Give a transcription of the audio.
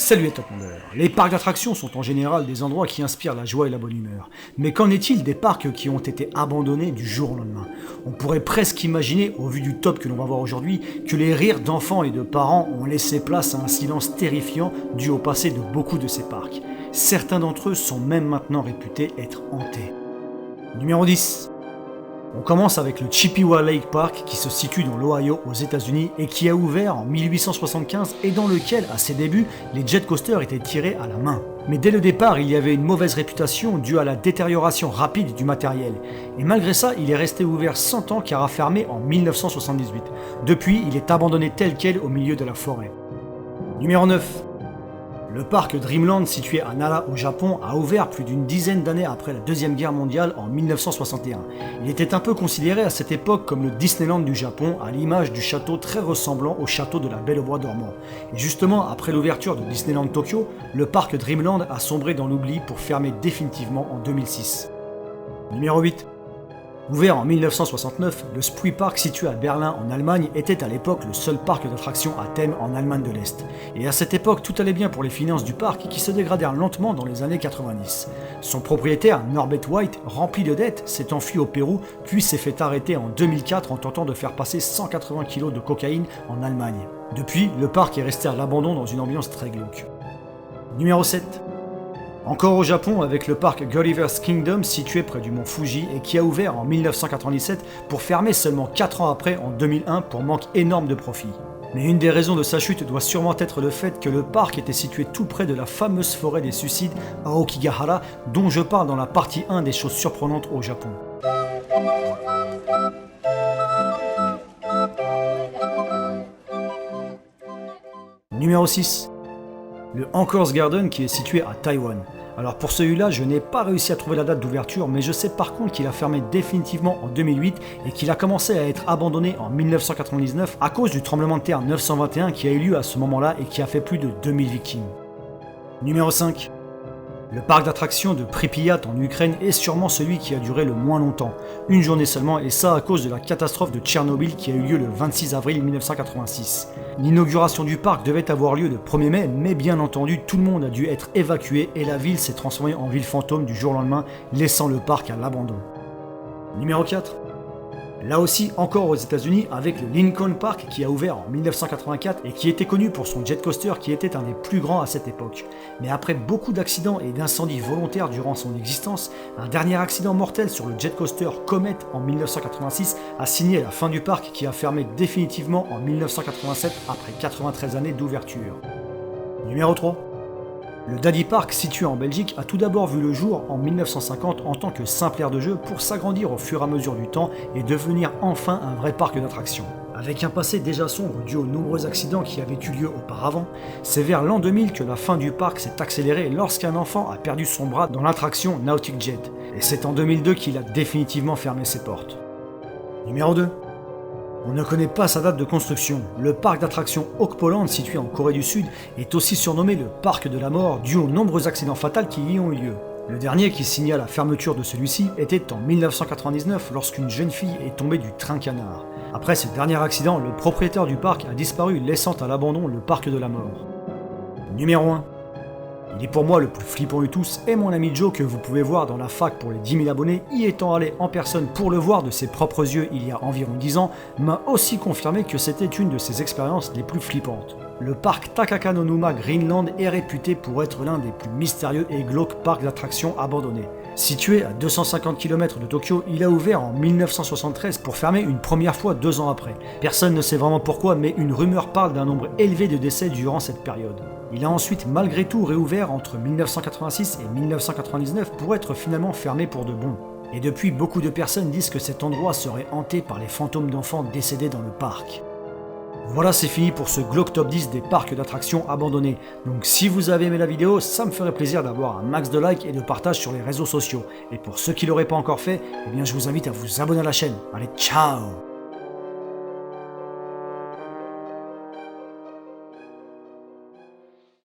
Salut les top members. Les parcs d'attractions sont en général des endroits qui inspirent la joie et la bonne humeur. Mais qu'en est-il des parcs qui ont été abandonnés du jour au lendemain? On pourrait presque imaginer, au vu du top que l'on va voir aujourd'hui, que les rires d'enfants et de parents ont laissé place à un silence terrifiant dû au passé de beaucoup de ces parcs. Certains d'entre eux sont même maintenant réputés être hantés. Numéro 10. On commence avec le Chippewa Lake Park qui se situe dans l'Ohio aux États-Unis et qui a ouvert en 1875 et dans lequel, à ses débuts, les jet coasters étaient tirés à la main. Mais dès le départ, il y avait une mauvaise réputation due à la détérioration rapide du matériel. Et malgré ça, il est resté ouvert 100 ans car a fermé en 1978. Depuis, il est abandonné tel quel au milieu de la forêt. Numéro 9. Le parc Dreamland, situé à Nara au Japon, a ouvert plus d'une dizaine d'années après la Deuxième Guerre mondiale en 1961. Il était un peu considéré à cette époque comme le Disneyland du Japon, à l'image du château très ressemblant au château de la Belle au Bois dormant. Et justement, après l'ouverture de Disneyland Tokyo, le parc Dreamland a sombré dans l'oubli pour fermer définitivement en 2006. Numéro 8. Ouvert en 1969, le Spree Park situé à Berlin en Allemagne était à l'époque le seul parc d'attractions à thème en Allemagne de l'Est. Et à cette époque, tout allait bien pour les finances du parc qui se dégradèrent lentement dans les années 90. Son propriétaire, Norbert White, rempli de dettes, s'est enfui au Pérou puis s'est fait arrêter en 2004 en tentant de faire passer 180 kg de cocaïne en Allemagne. Depuis, le parc est resté à l'abandon dans une ambiance très glauque. Numéro 7. Encore au Japon avec le parc Gulliver's Kingdom situé près du mont Fuji et qui a ouvert en 1997 pour fermer seulement 4 ans après en 2001 pour manque énorme de profit. Mais une des raisons de sa chute doit sûrement être le fait que le parc était situé tout près de la fameuse forêt des suicides Aokigahara dont je parle dans la partie 1 des choses surprenantes au Japon. Numéro 6. Le Anchor's Garden qui est situé à Taïwan. Alors pour celui-là, je n'ai pas réussi à trouver la date d'ouverture, mais je sais par contre qu'il a fermé définitivement en 2008 et qu'il a commencé à être abandonné en 1999 à cause du tremblement de terre 921 qui a eu lieu à ce moment-là et qui a fait plus de 2000 victimes. Numéro 5. Le parc d'attractions de Pripyat en Ukraine est sûrement celui qui a duré le moins longtemps, une journée seulement, et ça à cause de la catastrophe de Tchernobyl qui a eu lieu le 26 avril 1986. L'inauguration du parc devait avoir lieu le 1er mai, mais bien entendu tout le monde a dû être évacué et la ville s'est transformée en ville fantôme du jour au lendemain, laissant le parc à l'abandon. Numéro 4. Là aussi, encore aux États-Unis, avec le Lincoln Park qui a ouvert en 1984 et qui était connu pour son jet coaster qui était un des plus grands à cette époque. Mais après beaucoup d'accidents et d'incendies volontaires durant son existence, un dernier accident mortel sur le jet coaster Comet en 1986 a signé la fin du parc qui a fermé définitivement en 1987 après 93 années d'ouverture. Numéro 3. Le Daddy Park, situé en Belgique, a tout d'abord vu le jour en 1950 en tant que simple aire de jeu pour s'agrandir au fur et à mesure du temps et devenir enfin un vrai parc d'attractions. Avec un passé déjà sombre dû aux nombreux accidents qui avaient eu lieu auparavant, c'est vers l'an 2000 que la fin du parc s'est accélérée lorsqu'un enfant a perdu son bras dans l'attraction Nautic Jet. Et c'est en 2002 qu'il a définitivement fermé ses portes. Numéro 2. On ne connaît pas sa date de construction. Le parc d'attractions Okpoland, situé en Corée du Sud, est aussi surnommé le parc de la mort dû aux nombreux accidents fatals qui y ont eu lieu. Le dernier qui signa la fermeture de celui-ci était en 1999 lorsqu'une jeune fille est tombée du train-canard. Après ce dernier accident, le propriétaire du parc a disparu laissant à l'abandon le parc de la mort. Numéro 1. Il est pour moi le plus flippant de tous et mon ami Joe que vous pouvez voir dans la fac pour les 10 000 abonnés, y étant allé en personne pour le voir de ses propres yeux il y a environ 10 ans, m'a aussi confirmé que c'était une de ses expériences les plus flippantes. Le parc Takakanonuma Greenland est réputé pour être l'un des plus mystérieux et glauques parcs d'attractions abandonnés. Situé à 250 km de Tokyo, il a ouvert en 1973 pour fermer une première fois 2 ans après. Personne ne sait vraiment pourquoi, mais une rumeur parle d'un nombre élevé de décès durant cette période. Il a ensuite malgré tout réouvert entre 1986 et 1999 pour être finalement fermé pour de bon. Et depuis, beaucoup de personnes disent que cet endroit serait hanté par les fantômes d'enfants décédés dans le parc. Voilà, c'est fini pour ce glauque top 10 des parcs d'attractions abandonnés. Donc si vous avez aimé la vidéo, ça me ferait plaisir d'avoir un max de likes et de partage sur les réseaux sociaux. Et pour ceux qui l'auraient pas encore fait, eh bien je vous invite à vous abonner à la chaîne. Allez, ciao!